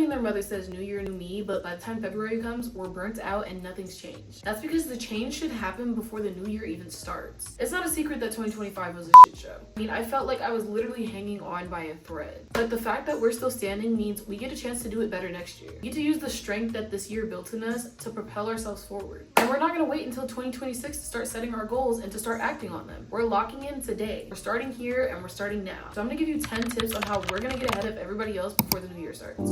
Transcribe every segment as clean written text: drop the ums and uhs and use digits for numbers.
and their mother says new year, new me, but by the time February comes, we're burnt out and nothing's changed. That's because the change should happen before the new year even starts. It's not a secret that 2025 was a shit show. I mean, I felt like I was literally hanging on by a thread. But the fact that we're still standing means we get a chance to do it better next year. We get to use the strength that this year built in us to propel ourselves forward. And we're not gonna wait until 2026 to start setting our goals and to start acting on them. We're locking in today. We're starting here and we're starting now. So I'm gonna give you 10 tips on how we're gonna get ahead of everybody else before the new year starts.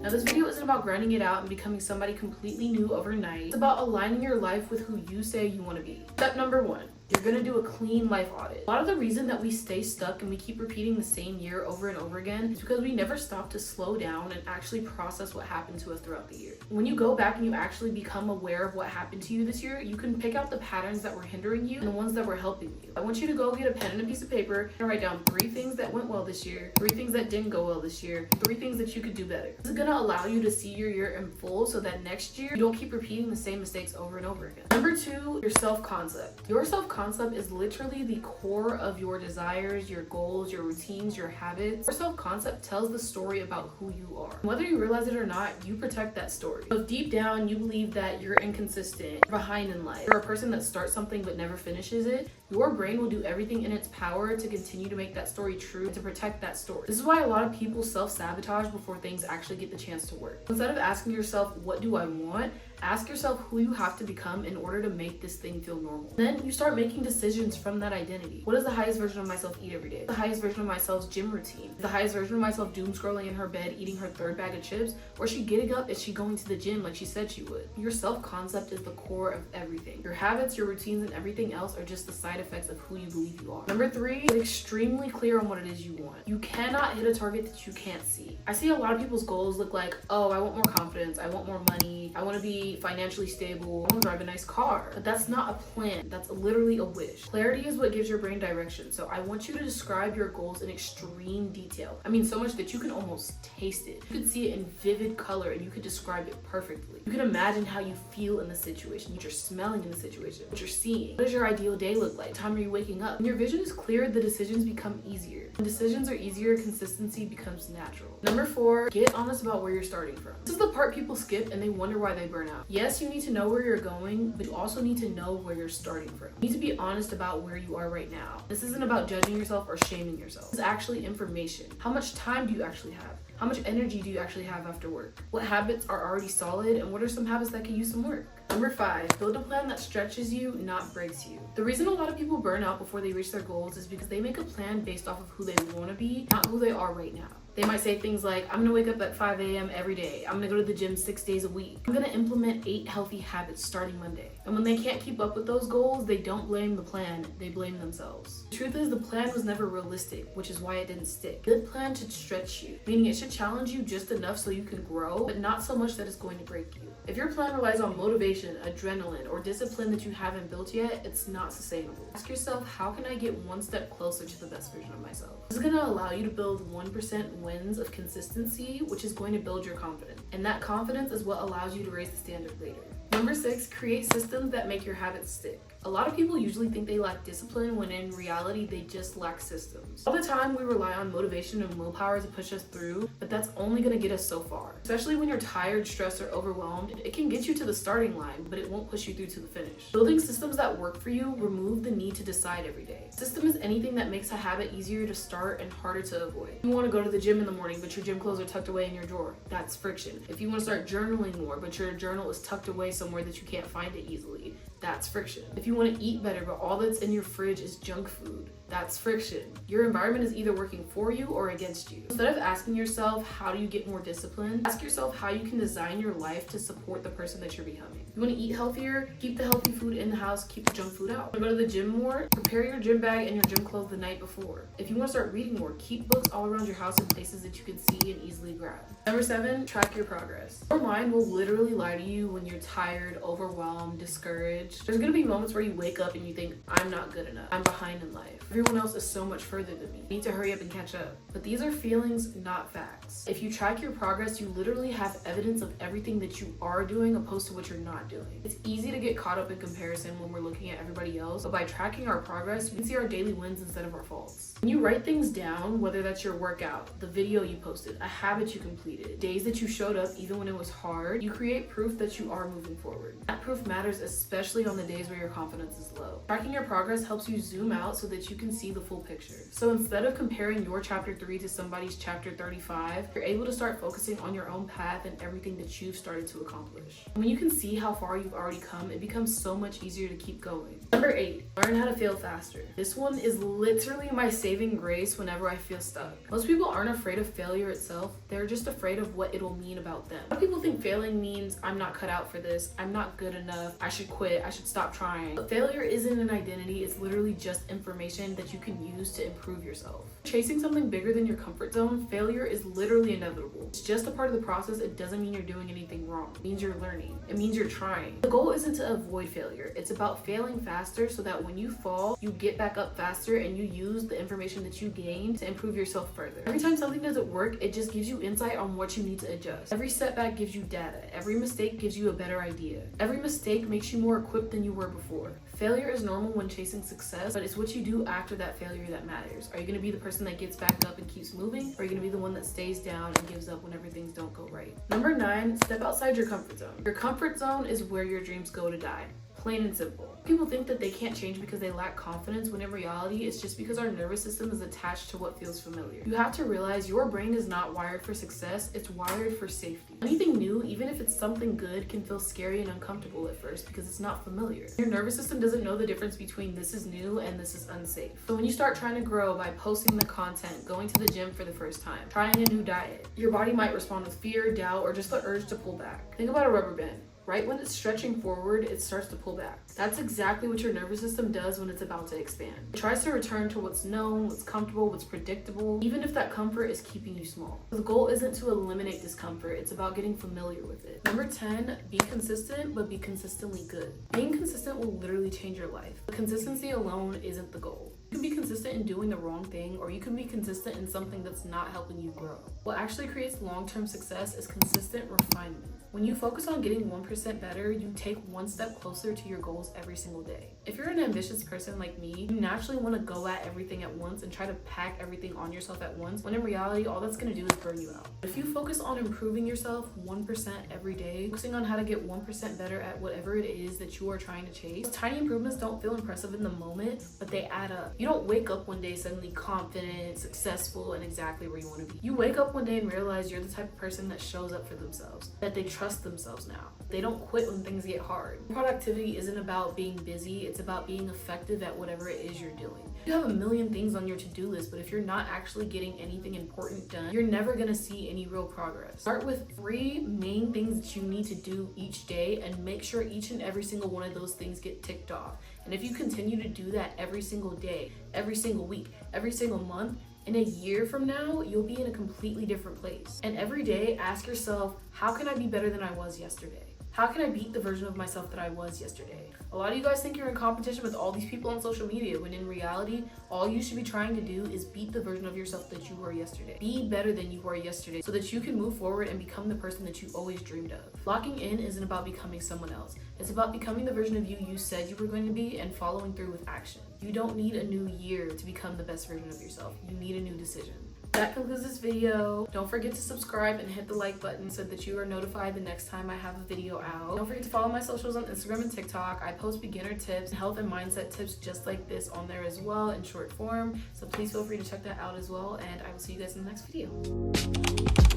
Now this video isn't about grinding it out and becoming somebody completely new overnight. It's about aligning your life with who you say you want to be. Step number 1. You're gonna do a clean life audit. A lot of the reason that we stay stuck and we keep repeating the same year over and over again is because we never stop to slow down and actually process what happened to us throughout the year. When you go back and you actually become aware of what happened to you this year, you can pick out the patterns that were hindering you and the ones that were helping you. I want you to go get a pen and a piece of paper and write down 3 things that went well this year, 3 things that didn't go well this year, 3 things that you could do better. This is gonna allow you to see your year in full so that next year you don't keep repeating the same mistakes over and over again. Number 2, your self-concept. Your self-concept is literally the core of your desires, your goals, your routines, your habits. Your self-concept tells the story about who you are. Whether you realize it or not, you protect that story. So if deep down you believe that you're inconsistent, you're behind in life, you're a person that starts something but never finishes it, your brain will do everything in its power to continue to make that story true and to protect that story. This is why a lot of people self-sabotage before things actually get the chance to work. Instead of asking yourself, what do I want? Ask yourself who you have to become in order to make this thing feel normal. Then you start making decisions from that identity. What does the highest version of myself eat every day? The highest version of myself's gym routine? The highest version of myself doom scrolling in her bed, eating her 3rd bag of chips? Or is she getting up? Is she going to the gym like she said she would? Your self-concept is the core of everything. Your habits, your routines, and everything else are just the side effects of who you believe you are. Number 3, get extremely clear on what it is you want. You cannot hit a target that you can't see. I see a lot of people's goals look like, oh, I want more confidence, I want more money, I want to be financially stable, I want to drive a nice car. But that's not a plan. That's literally a wish. Clarity is what gives your brain direction. So I want you to describe your goals in extreme detail. I mean, so much that you can almost taste it. You could see it in vivid color and you could describe it perfectly. You can imagine how you feel in the situation, what you're smelling in the situation, what you're seeing. What does your ideal day look like? What time are you waking up? When your vision is clear, the decisions become easier. When decisions are easier, consistency becomes natural. Number 4, get honest about where you're starting from. This is the part people skip and they wonder why they burn out. Yes, you need to know where you're going, but you also need to know where you're starting from. You need to be honest about where you are right now. This isn't about judging yourself or shaming yourself. It's actually information. How much time do you actually have? How much energy do you actually have after work? What habits are already solid and what are some habits that could use some work? Number 5, build a plan that stretches you, not breaks you. The reason a lot of people burn out before they reach their goals is because they make a plan based off of who they want to be, not who they are right now. They might say things like, I'm gonna wake up at 5 a.m. every day. I'm gonna go to the gym 6 days a week. I'm gonna implement 8 healthy habits starting Monday. And when they can't keep up with those goals, they don't blame the plan, they blame themselves. The truth is the plan was never realistic, which is why it didn't stick. A good plan should stretch you, meaning it should challenge you just enough so you can grow, but not so much that it's going to break you. If your plan relies on motivation, adrenaline, or discipline that you haven't built yet, it's not sustainable. Ask yourself, how can I get one step closer to the best version of myself? This is gonna allow you to build 1% wins of consistency, which is going to build your confidence. And that confidence is what allows you to raise the standard later. Number 6, create systems that make your habits stick. A lot of people usually think they lack discipline when in reality they just lack systems. All the time we rely on motivation and willpower to push us through, but that's only gonna get us so far. Especially when you're tired, stressed, or overwhelmed, it can get you to the starting line, but it won't push you through to the finish. Building systems that work for you remove the need to decide every day. System is anything that makes a habit easier to start and harder to avoid. You wanna go to the gym in the morning, but your gym clothes are tucked away in your drawer. That's friction. If you wanna start journaling more, but your journal is tucked away somewhere that you can't find it easily, that's friction. If you want to eat better, but all that's in your fridge is junk food, that's friction. Your environment is either working for you or against you. Instead of asking yourself, how do you get more discipline? Ask yourself how you can design your life to support the person that you're becoming. You want to eat healthier? Keep the healthy food in the house, keep the junk food out. You want to go to the gym more? Prepare your gym bag and your gym clothes the night before. If you want to start reading more, keep books all around your house in places that you can see and easily grab. Number 7, track your progress. Your mind will literally lie to you when you're tired, overwhelmed, discouraged. There's gonna be moments where you wake up and you think, I'm not good enough. I'm behind in life. Everyone else is so much further than me. I need to hurry up and catch up. But these are feelings, not facts. If you track your progress, you literally have evidence of everything that you are doing opposed to what you're not doing. It's easy to get caught up in comparison when we're looking at everybody else, but by tracking our progress, we can see our daily wins instead of our faults. When you write things down, whether that's your workout, the video you posted, a habit you completed, days that you showed up even when it was hard, you create proof that you are moving forward. That proof matters especially on the days where your confidence is low. Tracking your progress helps you zoom out so that you can see the full picture. So instead of comparing your chapter 3 to somebody's chapter 35, you're able to start focusing on your own path and everything that you've started to accomplish. When you can see how far you've already come, it becomes so much easier to keep going. Number 8, learn how to fail faster. This one is literally my saving grace whenever I feel stuck. Most people aren't afraid of failure itself, they're just afraid of what it'll mean about them. A lot of people think failing means I'm not cut out for this, I'm not good enough, I should quit, I should stop trying. But failure isn't an identity, it's literally just information that you can use to improve yourself. Chasing something bigger than your comfort zone, failure is literally inevitable. It's just a part of the process. It doesn't mean you're doing anything wrong. It means you're learning. It means you're trying. The goal isn't to avoid failure. It's about failing faster so that when you fall, you get back up faster and you use the information that you gained to improve yourself further. Every time something doesn't work, it just gives you insight on what you need to adjust. Every setback gives you data. Every mistake gives you a better idea. Every mistake makes you more equipped than you were before. Failure is normal when chasing success, but it's what you do after that failure that matters. Are you going to be the person that gets back up and keeps moving? Or are you going to be the one that stays down and gives up whenever things don't go right? Number 9, step outside your comfort zone. Your comfort zone is where your dreams go to die. Plain and simple. People think that they can't change because they lack confidence, when in reality, it's just because our nervous system is attached to what feels familiar. You have to realize your brain is not wired for success, it's wired for safety. Anything new, even if it's something good, can feel scary and uncomfortable at first because it's not familiar. Your nervous system doesn't know the difference between this is new and this is unsafe. So when you start trying to grow by posting the content, going to the gym for the first time, trying a new diet, your body might respond with fear, doubt, or just the urge to pull back. Think about a rubber band. Right when it's stretching forward, it starts to pull back. That's exactly what your nervous system does when it's about to expand. It tries to return to what's known, what's comfortable, what's predictable, even if that comfort is keeping you small. The goal isn't to eliminate discomfort, it's about getting familiar with it. Number 10, be consistent, but be consistently good. Being consistent will literally change your life. But consistency alone isn't the goal. You can be consistent in doing the wrong thing, or you can be consistent in something that's not helping you grow. What actually creates long-term success is consistent refinement. When you focus on getting 1% better, you take one step closer to your goals every single day. If you're an ambitious person like me, you naturally want to go at everything at once and try to pack everything on yourself at once, when in reality, all that's going to do is burn you out. If you focus on improving yourself 1% every day, focusing on how to get 1% better at whatever it is that you are trying to chase, tiny improvements don't feel impressive in the moment, but they add up. You don't wake up one day suddenly confident, successful, and exactly where you want to be. You wake up one day and realize you're the type of person that shows up for themselves, that they trust themselves now. They don't quit when things get hard. Productivity isn't about being busy, it's about being effective at whatever it is you're doing. You have a million things on your to-do list, but if you're not actually getting anything important done, you're never gonna see any real progress. Start with 3 main things that you need to do each day and make sure each and every single one of those things get ticked off. And if you continue to do that every single day, every single week, every single month, in a year from now, you'll be in a completely different place. And every day, ask yourself, how can I be better than I was yesterday? How can I beat the version of myself that I was yesterday? A lot of you guys think you're in competition with all these people on social media, when in reality, all you should be trying to do is beat the version of yourself that you were yesterday. Be better than you were yesterday so that you can move forward and become the person that you always dreamed of. Locking in isn't about becoming someone else. It's about becoming the version of you said you were going to be and following through with action. You don't need a new year to become the best version of yourself. You need a new decision. That concludes this video. Don't forget to subscribe and hit the like button so that you are notified the next time I have a video out. Don't forget to follow my socials on Instagram and TikTok. I post beginner tips, health and mindset tips just like this on there as well in short form. So please feel free to check that out as well, and I will see you guys in the next video.